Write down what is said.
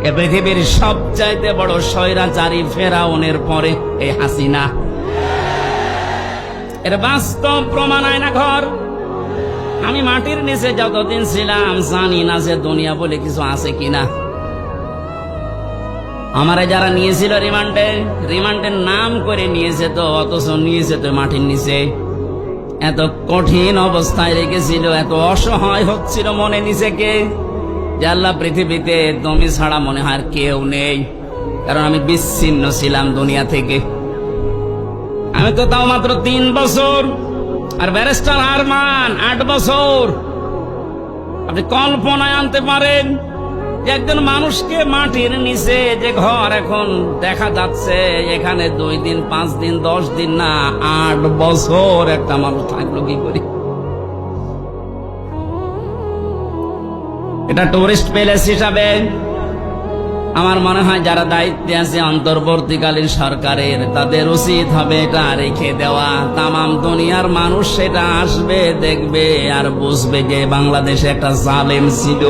এ পৃথিবীর সবচাইতে বড় স্বৈরাচারী ফেরাউনের পরে এই হাসিনা। এর বাস্তব প্রমাণ আয়না ঘর। আমি মাটির নিচে যতদিন ছিলাম জানি না যে দুনিয়া বলে কিছু আছে কিনা। আমারে যারা নিয়েছিল রিমান্ডের নাম করে নিয়েছে তো, অথচ নিয়েছে তো মাটির নিচে। এত কঠিন অবস্থায় রেখেছিল, এত অসহায় হচ্ছিল মনে নিজেকে যে আল্লাহ পৃথিবীতে তুমি ছাড়া মনে হয় আর কেউ নেই। কারণ আমি বিচ্ছিন্ন ছিলাম দুনিয়া থেকে। আমি তো তাও মাত্র 3 বছর, আর ব্যারিস্টার আরমান 8 বছর। আপনি কল্পনায় আনতে পারেন যে একজন মানুষকে মাটির নিচে যে ঘর এখন দেখা যাচ্ছে, এখানে 2 দিন 5 দিন 10 দিন না 8 বছর একটা মানুষ থাকলো কি করে? এটা টুরিস্ট প্যালেস হিসাবে আমার মনে হয় যারা দায়িত্বে আছে অন্তর্বর্তীকালীন সরকারের, তাদের উচিত হবে এটা রেখে দেওয়া। তামাম দুনিয়ার মানুষ সেটা আসবে, দেখবে আর বুঝবে যে বাংলাদেশে একটা জালেম ছিল।